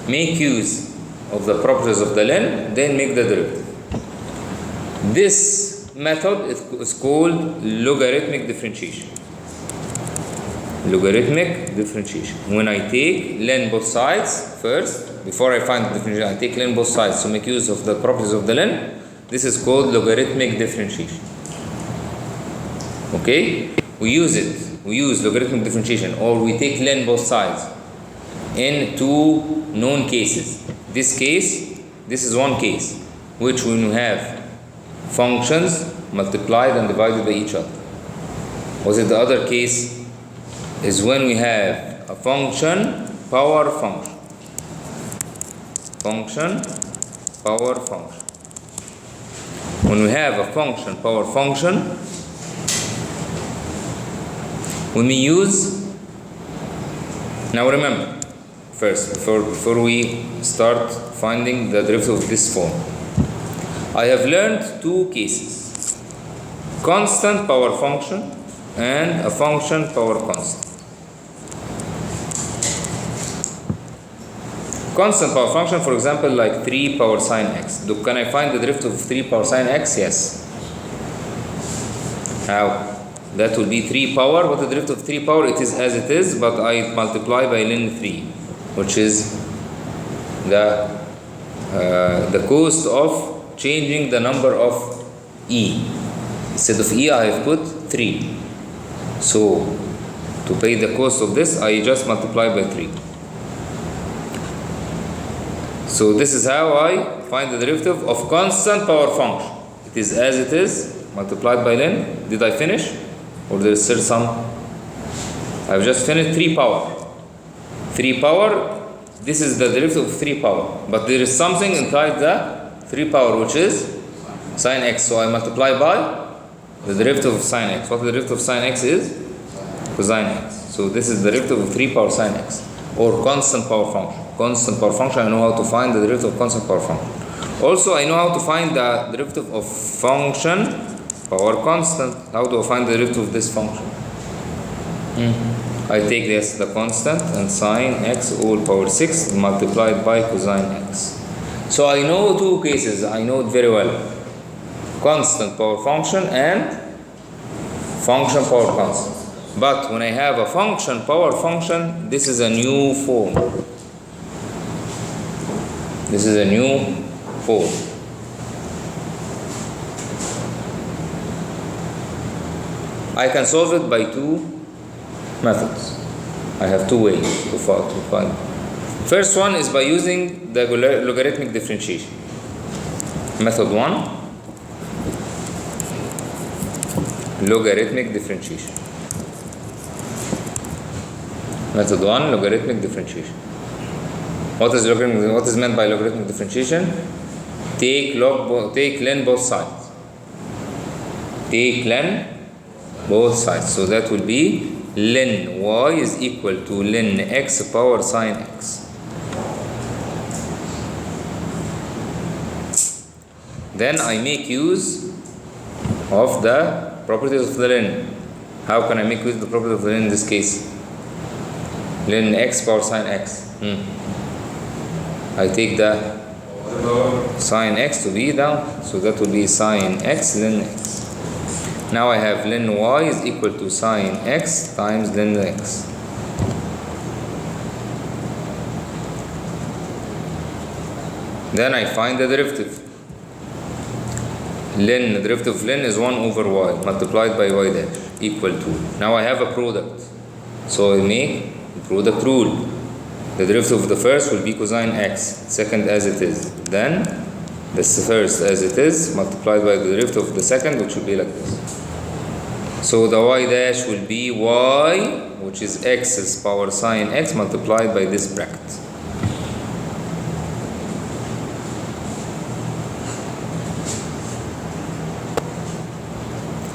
make use of the properties of the ln, then make the derivative. This method is called logarithmic differentiation. Logarithmic differentiation. When I take ln both sides first, before I find the differentiation, I take ln both sides to make use of the properties of the ln. This is called logarithmic differentiation. Okay? We use logarithmic differentiation, or we take ln both sides in two known cases. This is one case, which when you have functions multiplied and divided by each other. Was it the other case? Is when we have a function, power function. Function, power function. When we have a function, power function, when we use, now remember, first, before we start finding the derivative of this form, I have learned two cases: constant power function and a function power constant. Constant power function, for example, like 3 power sine x. Can I find the derivative of 3 power sine x? Yes. How? That will be 3 power. What is the derivative of 3 power? It is as it is, but I multiply by ln 3, which is the cost of changing the number of e. Instead of e, I have put 3. So, to pay the cost of this, I just multiply by 3. So this is how I find the derivative of constant power function. It is as it is, multiplied by ln. Did I finish? Or there is still some? I've just finished 3 power. 3 power, this is the derivative of 3 power. But there is something inside the 3 power, which is sine x. So I multiply by the derivative of sine x. What the derivative of sine x is? Cosine x. So this is the derivative of 3 power sine x, or constant power function. Constant power function, I know how to find the derivative of constant power function. Also, I know how to find the derivative of function power constant. How do I find the derivative of this function? I take this, the constant, and sine x all power 6 multiplied by cosine x. So I know two cases, I know it very well. Constant power function and function power constant. But when I have a function power function, this is a new form. This is a new form. I can solve it by two methods. I have two ways to find. First one is by using the logarithmic differentiation. Method 1, logarithmic differentiation. Method 1, logarithmic differentiation. What is meant by logarithmic differentiation? Take ln both sides. Take ln both sides. So that will be ln y is equal to ln x power sine x. Then I make use of the properties of the ln. How can I make use of the properties of the ln in this case? ln x power sine x. I take the sine x to be down, so that will be sine x ln x. Now I have ln y is equal to sine x times ln x. Then I find the derivative. The derivative of ln is 1 over y multiplied by y dash equal to. Now I have a product. So I make the product rule. The derivative of the first will be cosine x, second as it is. Then this first as it is multiplied by the derivative of the second, which will be like this. So the y dash will be y, which is x's power sine x multiplied by this bracket.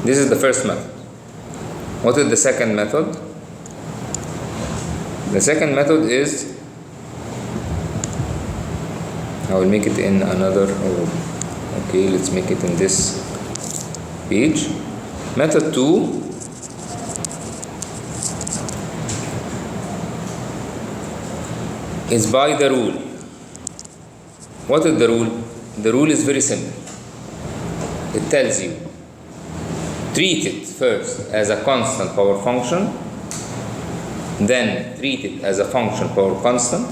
This is the first method. What is the second method? The second method is, I will make it in another, okay, let's make it in this page. Method 2 is by the rule. What is the rule? The rule is very simple. It tells you, treat it first as a constant power function, then treat it as a function power constant,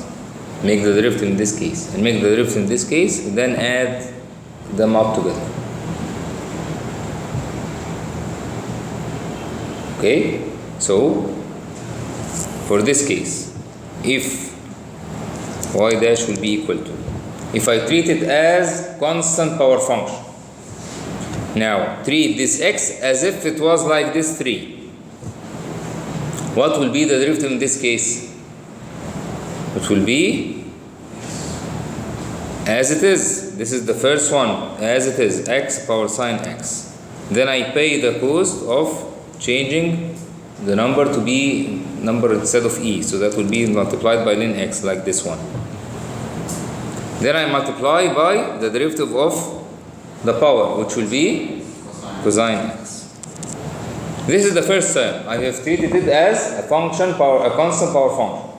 make the derivative in this case, and make the derivative in this case, then add them up together. Okay, so for this case, if y dash will be equal to, if I treat it as constant power function, now treat this x as if it was like this 3. What will be the derivative in this case? It will be as it is. This is the first one, as it is, x power sine x. Then I pay the cost of changing the number to be number instead of e, so that will be multiplied by ln x, like this one. Then I multiply by the derivative of the power, which will be cosine x. This is the first term. I have treated it as a function power, a constant power function.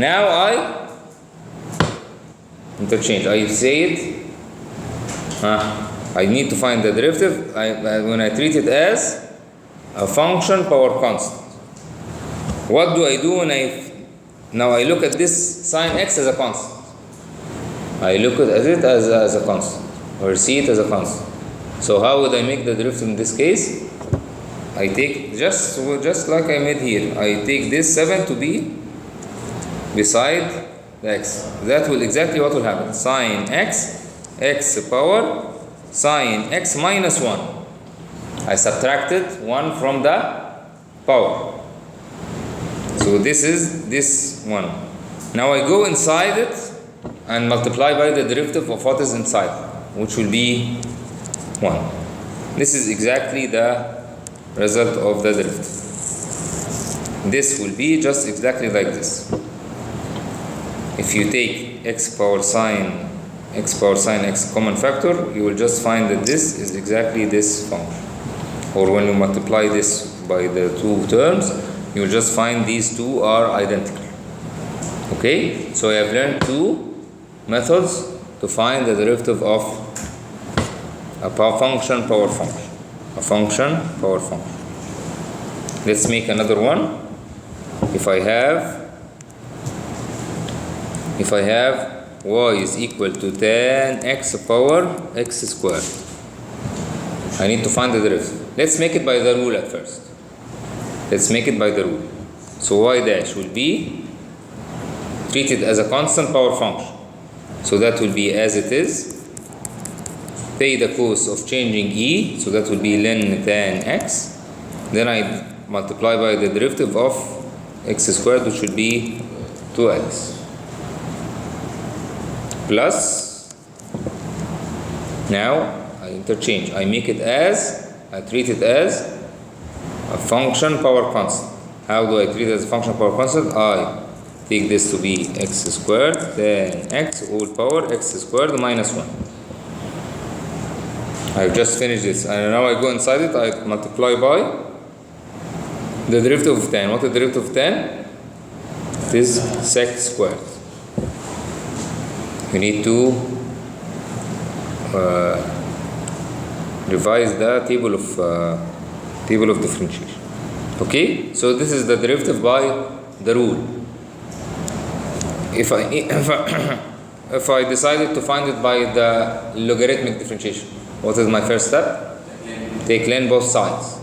Now I interchange. I say it. I need to find the derivative. When I treat it as a function power constant. What do I do when now I look at this sine x as a constant? I look at it as a constant, or see it as a constant. So how would I make the derivative in this case? I take just like I made here. I take this 7 to be beside the x. That will exactly what will happen. Sine x, x power sine x minus 1. I subtracted 1 from the power. So this is this one. Now I go inside it and multiply by the derivative of what is inside, which will be 1. This is exactly the result of the derivative. This will be just exactly like this. If you take x power sine x common factor, you will just find that this is exactly this function. Or when you multiply this by the two terms, you will just find these two are identical. Okay, so I have learned two methods to find the derivative of a function power function. A function power function. Let's make another one. If I have y is equal to tan x power x squared, I need to find the derivative. Let's make it by the rule at first. Let's make it by the rule. So y dash will be treated as a constant power function. So that will be as it is. Pay the cost of changing e, so that will be ln tan x. Then I multiply by the derivative of x squared, which will be 2x. Plus, now I interchange. I treat it as a function power constant. How do I treat it as a function power constant? I take this to be x squared, then x whole power x squared minus 1. I've just finished this, and now I go inside it, I multiply by the derivative of tan. What is the derivative of tan? It is sec squared. We need to revise the table of differentiation. Okay, so this is the derivative by the rule. If I decided to find it by the logarithmic differentiation, what is my first step? Take ln both sides.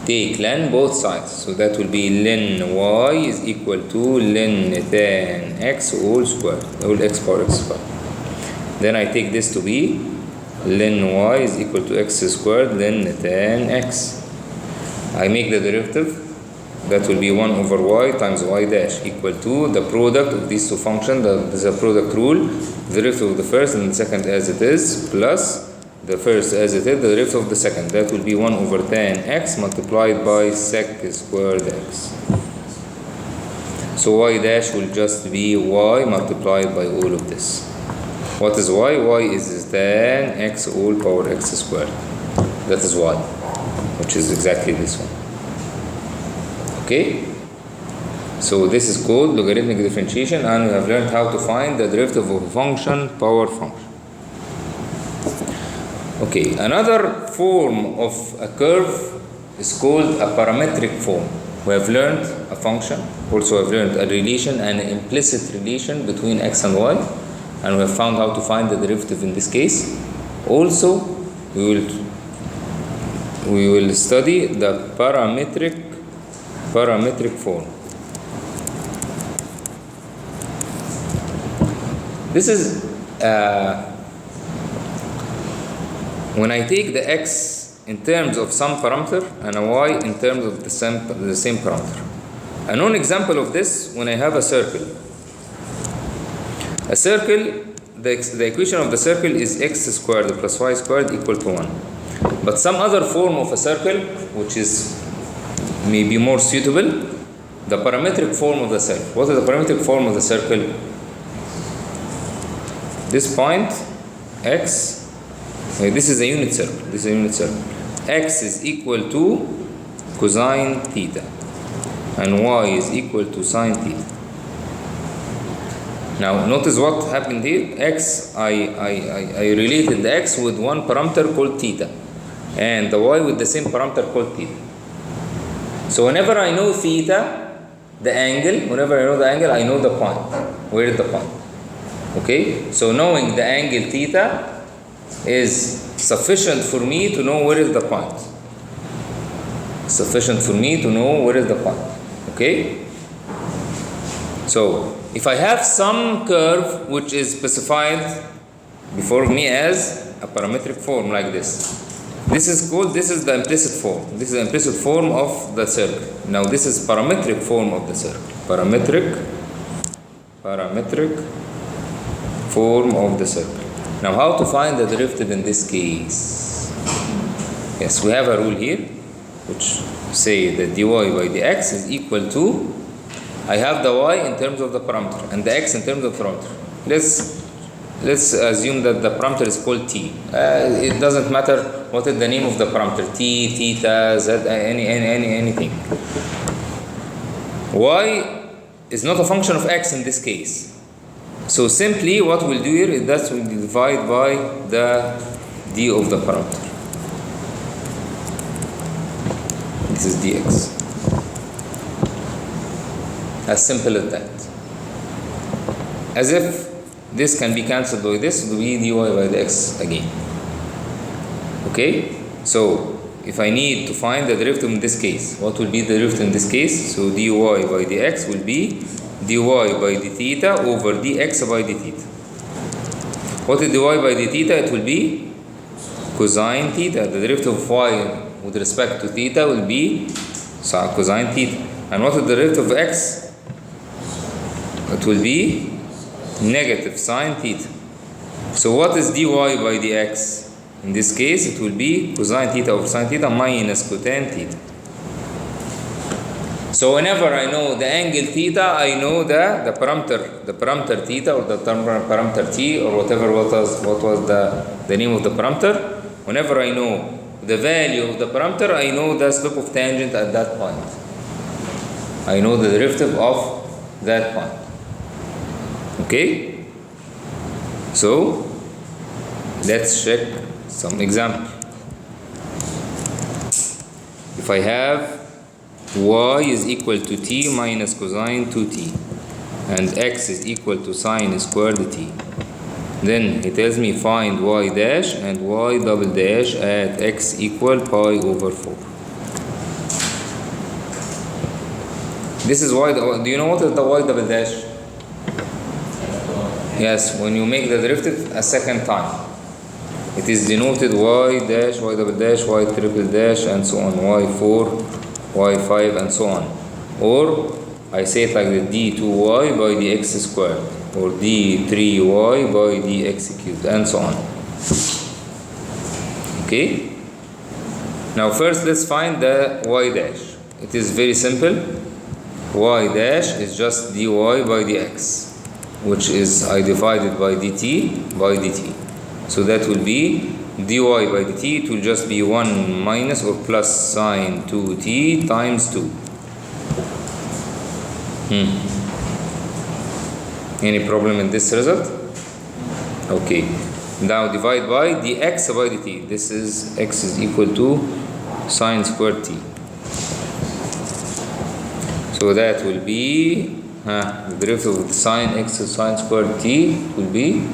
Take ln both sides. So that will be ln y is equal to ln tan x all squared, all x power x squared. Then I take this to be ln y is equal to x squared ln tan x. I make the derivative. That will be 1 over y times y dash equal to the product of these two functions. This is a product rule. The derivative of the first and the second as it is, plus the first as it is, the derivative of the second. That will be 1 over tan x multiplied by sec squared x. So y dash will just be y multiplied by all of this. What is y? Y is tan x all power x squared. That is y, which is exactly this one. Okay? So this is called logarithmic differentiation, and we have learned how to find the derivative of a function, power function. Okay, another form of a curve is called a parametric form. We have learned a function, also have learned a relation, an implicit relation between x and y, and we have found how to find the derivative in this case. Also, we will study the parametric form. This is when I take the x in terms of some parameter and a y in terms of the same parameter. A known example of this, when I have a circle. A circle, the equation of the circle is x squared plus y squared equal to 1. But some other form of a circle, which is maybe more suitable, the parametric form of the circle. What is the parametric form of the circle? This point, x, this is a unit circle. This is a unit circle. X is equal to cosine theta, and y is equal to sine theta. Now, notice what happened here. X, I related the x with one parameter called theta, and the y with the same parameter called theta. So whenever I know theta, the angle, I know the point. Where is the point? Okay? So knowing the angle theta is sufficient for me to know where is the point. Sufficient for me to know where is the point. Okay? So if I have some curve which is specified before me as a parametric form like this. This is the implicit form. This is the implicit form of the circle. Now this is parametric form of the circle. Parametric form of the circle. Now how to find the derivative in this case? Yes, we have a rule here which say that dy by dx is equal to, I have the y in terms of the parameter and the x in terms of the parameter. Let's assume that the parameter is called t. It doesn't matter what is the name of the parameter, t, theta, z, anything. Y is not a function of x in this case. So simply what we'll do here is that we'll divide by the d of the parameter. This is dx. As simple as that. As if this can be cancelled by this, it will be dy by dx again. Okay? So, if I need to find the derivative in this case, what will be the derivative in this case? So, dy by dx will be dy by d theta over dx by d theta. What is dy by d theta? It will be cosine theta. The derivative of y with respect to theta will be cosine theta. And what is the derivative of x? It will be negative sine theta. So what is dy by dx? In this case, it will be cosine theta over sine theta minus cotan theta. So whenever I know the angle theta, I know the parameter theta or the parameter t or whatever what was the name of the parameter. Whenever I know the value of the parameter, I know the slope of tangent at that point. I know the derivative of that point. Okay? So let's check some example. If I have y is equal to t minus cosine 2t and x is equal to sine squared t, then he tells me find y dash and y double dash at x equal pi over 4. This is y. Do you know what is the y double dash? Yes, when you make the derivative a second time, it is denoted y dash, y double dash, y triple dash, and so on, y4, y5, and so on. Or I say it like the d2y by dx squared, or d3y by dx cubed, and so on. Okay? Now first let's find the y dash. It is very simple. Y dash is just dy by dx, which is I divided by dt by dt. So that will be dy by dt. It will just be 1 minus or plus sine 2t times 2. Any problem in this result? Okay. Now divide by dx by dt. This is x is equal to sine squared t. So that will be the derivative of sine x sine squared t will be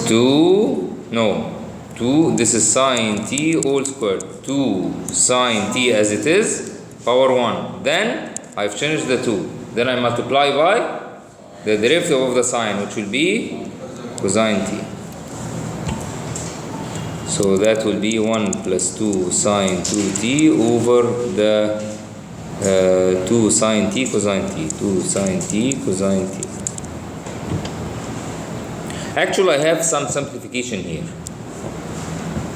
2, this is sine t all squared, 2 sine t as it is, power 1. Then I've changed the 2. Then I multiply by the derivative of the sine, which will be cosine t. So that will be 1 plus 2 sine 2t over the 2 sine t cosine t, 2 sine t cosine t. Actually, I have some simplification here,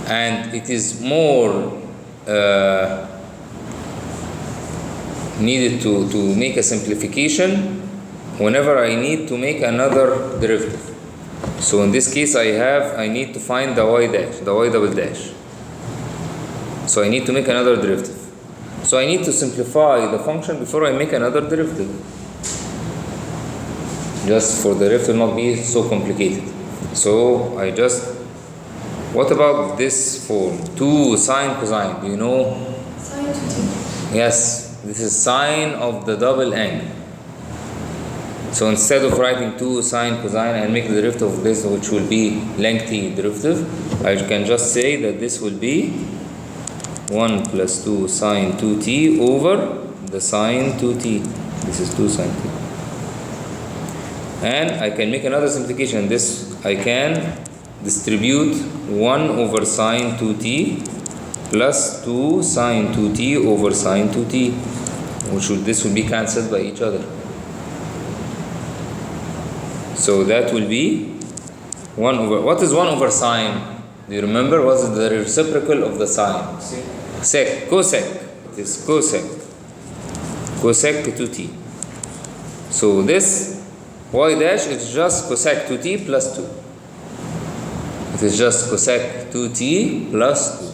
and it is more needed to make a simplification whenever I need to make another derivative. So in this case, I need to find the y dash, the y double dash. So I need to make another derivative. So I need to simplify the function before I make another derivative, just for the derivative not be so complicated. So what about this form? 2 sine cosine, do you know? Sine 2t. Yes, this is sine of the double angle. So instead of writing 2 sine cosine and make the derivative of this, which will be lengthy derivative, I can just say that this will be 1 plus 2 sine 2t over the sine 2t. This is 2 sine t. And I can make another simplification. This I can distribute 1 over sine 2t plus 2 sine 2t over sine 2t, this will be cancelled by each other. So that will be 1 over, what is 1 over sine? Do you remember? What is the reciprocal of the sine? Sec, cosec. It is cosec. Cosec 2t. So this y dash is just cosec 2t plus 2. It is just cosec 2t plus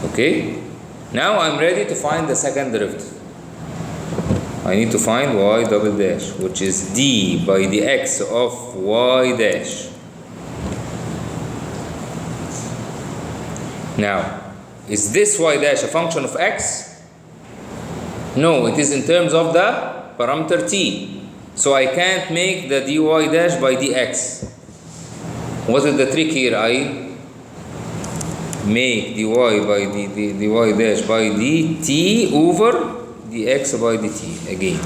2. Okay? Now I'm ready to find the second derivative. I need to find y double dash, which is d by dx of y dash. Now, is this y dash a function of x? No, it is in terms of the parameter t. So I can't make the dy dash by dx. What is the trick here? I make dy by dy dash by dt over dx by dt again.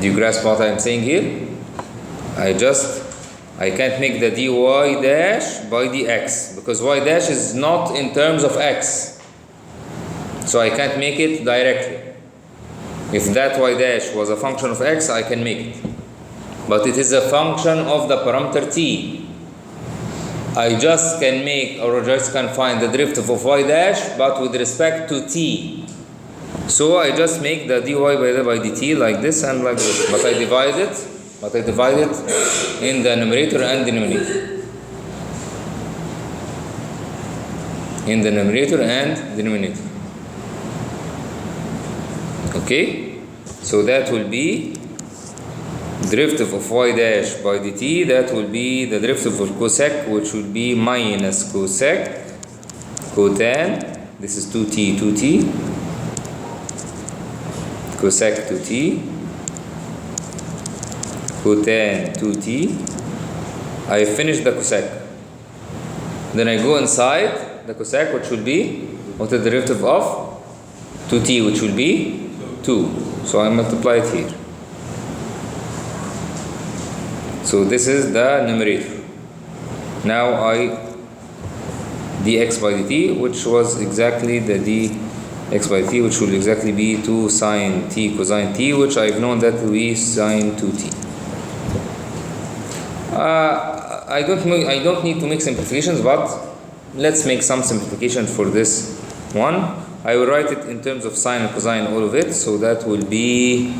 Do you grasp what I am saying here? I can't make the dy dash by dx because y dash is not in terms of x. So I can't make it directly. If that y dash was a function of x, I can make it. But it is a function of the parameter t. I just can make or just can find the derivative of y dash, but with respect to t. So I just make the dy by dt like this and like this. But I divide it in the numerator and denominator. In the numerator and denominator. Okay, so that will be derivative of y dash by dt. That will be the derivative of cosec, which will be minus cosec cotan. This is 2t, 2t, cosec 2t, cotan 2t. I finish the cosec. Then I go inside the cosec, which will be what is the derivative of 2t, which will be 2. So I multiply it here. So this is the numerator. Now I dx by dt, which was exactly the dx by dt, which will exactly be 2 sine t cosine t, which I've known that we sine 2t. I don't need to make simplifications, but let's make some simplification for this one. I will write it in terms of sine and cosine, all of it. So that will be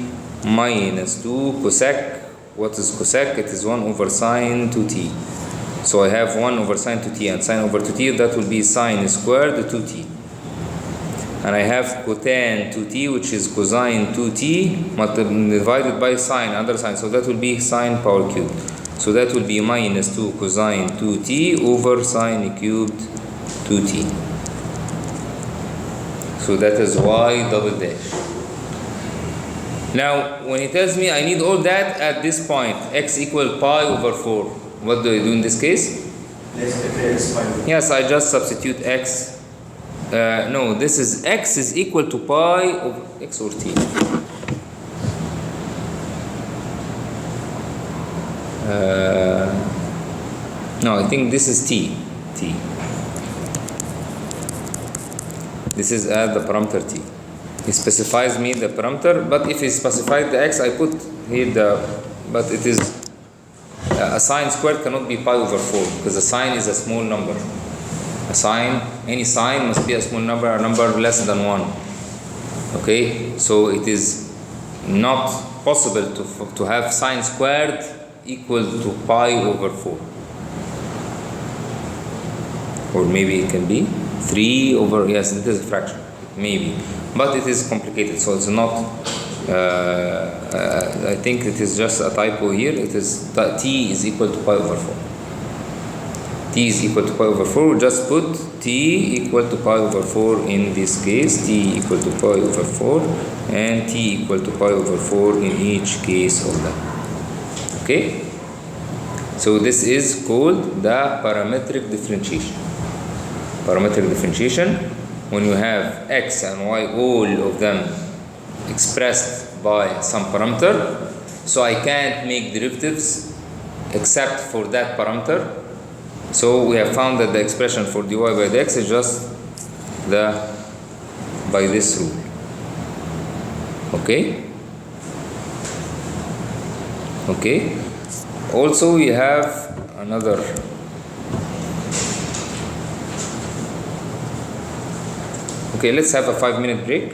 minus 2 cosec. What is cosec? It is 1 over sine 2t. So I have 1 over sine 2t and sine over 2t. That will be sine squared 2t. And I have cotan 2t, which is cosine 2t divided by sine, under sine. So that will be sine power cubed. So that will be minus 2 cosine 2t over sine cubed 2t. So that is y double dash. Now, when he tells me I need all that at this point, x equal pi over 4, what do I do in this case? Yes, I just substitute x. No, this is x is equal to pi over x or t. No, I think this is t. This is at the parameter t. He specifies me the parameter, but if he specified the x, I put here but it is a sine squared cannot be pi over 4 because a sine is a small number. Any sine must be a small number, a number less than 1. Okay, so it is not possible to have sine squared equal to pi over 4. Or maybe it can be 3 over, yes, it is a fraction, maybe. But it is complicated, so it's not, I think it is just a typo here. It is that t is equal to pi over 4. T is equal to pi over 4, we just put t equal to pi over 4 in this case, t equal to pi over 4, and t equal to pi over 4 in each case of them. Okay? So this is called the parametric differentiation. Parametric differentiation, when you have x and y, all of them expressed by some parameter, so I can't make derivatives except for that parameter. So we have found that the expression for dy by dx is just by this rule. Okay? Okay. Also we have another. Okay, let's have a 5-minute break.